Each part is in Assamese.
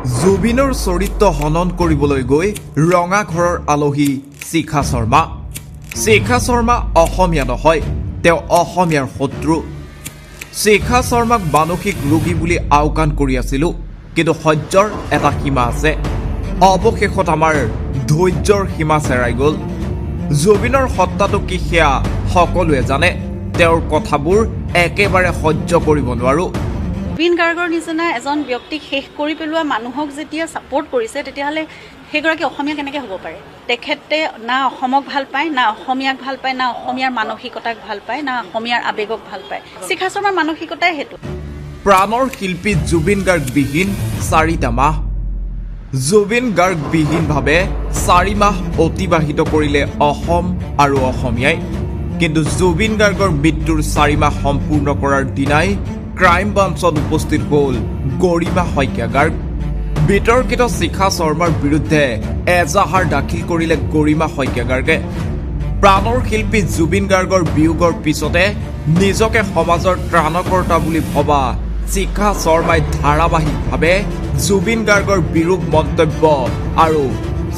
জুবিনৰ চৰিত্ৰ হনন কৰিবলৈ গৈ ৰঙা ঘৰৰ আলহী শিখা শৰ্মা। শিখা শৰ্মা অসমীয়া নহয়, তেওঁ অসমীয়াৰ শত্ৰু। শিখা শৰ্মাক মানসিক ৰোগী বুলি আওকাণ কৰি আছিলোঁ, কিন্তু সহ্যৰ এটা সীমা আছে। অৱশেষত আমাৰ ধৈৰ্যৰ সীমা চেৰাই গ'ল। জুবিনৰ সত্তাটো কি সেয়া সকলোৱে জানে। তেওঁৰ কথাবোৰ একেবাৰে সহ্য কৰিব নোৱাৰোঁ। জুবিন গাৰ্গৰ নিচিনা এজন ব্যক্তিক শেষ কৰি পেলোৱা মানুহক যেতিয়া ছাপোৰ্ট কৰিছে, তেতিয়াহ'লে সেইগৰাকী অসমীয়া কেনেকৈ হ'ব পাৰে? তেখেতে না অসমক ভাল পায়, না অসমীয়াক ভাল পায়, না অসমীয়াৰ মানসিকতাক ভাল পায়, না অসমীয়াৰ আৱেগক ভাল পায়। শিখা শৰ্মাৰ মানসিকতাই সেইটো। প্ৰাণৰ শিল্পী জুবিন গাৰ্গ বিহীন 4টা মাহ। জুবিন গাৰ্গ বিহীনভাৱে 4 মাহ অতিবাহিত কৰিলে অসম আৰু অসমীয়াই। কিন্তু জুবিন গাৰ্গৰ মৃত্যুৰ 4 মাহ সম্পূৰ্ণ কৰাৰ দিনাই ক্ৰাইম ব্ৰাঞ্চত উপস্থিত হ'ল গৰিমা শইকীয়া গাৰ্গ। বিতৰ্কিত শিখা শৰ্মাৰ বিৰুদ্ধে এজাহাৰ দাখিল কৰিলে গৰিমা শইকীয়া গাৰ্গে। প্ৰাণৰ শিল্পী জুবিন গাৰ্গৰ বিয়োগৰ পিছতে নিজকে সমাজৰ ত্ৰাণকৰ্তা বুলি ভবা শিখা শৰ্মাই ধাৰাবাহিকভাৱে জুবিন গাৰ্গৰ বিৰূপ মন্তব্য আৰু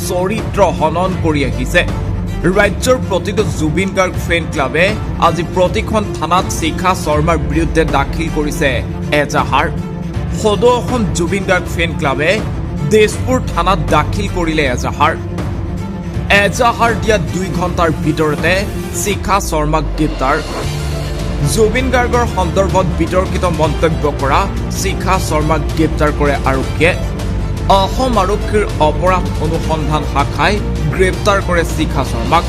চৰিত্ৰ হনন কৰি আহিছে। ৰাজ্যৰ প্ৰতিটো জুবিন গাৰ্গ ফেন ক্লাবে আজি প্ৰতিখন থানাত শিখা শৰ্মাৰ বিৰুদ্ধে দাখিল কৰিছে এজাহাৰ। সদৌ অসম জুবিন গাৰ্গ ফেন ক্লাবে তেজপুৰ থানাত দাখিল কৰিলে এজাহাৰ। এজাহাৰ দিয়া 2 ঘণ্টাৰ ভিতৰতে শিখা শৰ্মাক গ্ৰেপ্তাৰ। জুবিন গাৰ্গৰ সন্দৰ্ভত বিতৰ্কিত মন্তব্য কৰা শিখা শৰ্মাক গ্ৰেপ্তাৰ কৰে আৰক্ষীয়ে। অসম আৰক্ষীৰ অপৰাধ অনুসন্ধান শাখাই গ্ৰেপ্তাৰ কৰে শিখা শৰ্মাক।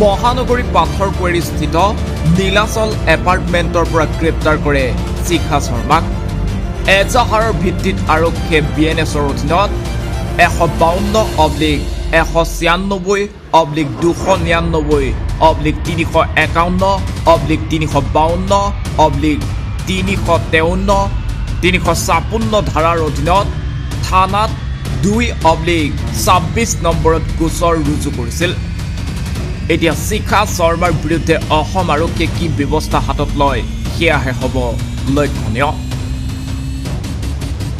মহানগৰী পাথৰকুৱেৰীস্থিত নীলাচল এপাৰ্টমেণ্টৰ পৰা গ্ৰেপ্তাৰ কৰে শিখা শৰ্মাক। এজাহাৰৰ ভিত্তিত আৰক্ষীয়ে BNSৰ অধীনত 152/299/352/353/353 ধাৰাৰ অধীনত থানাত 2/26 নম্বৰত গোচৰ ৰুজু কৰিছিল। এতিয়া শিখা শৰ্মাৰ বিৰুদ্ধে অসম আৰক্ষীয়ে কি ব্যৱস্থা হাতত লয় সেয়াহে হ'ব লক্ষণীয়।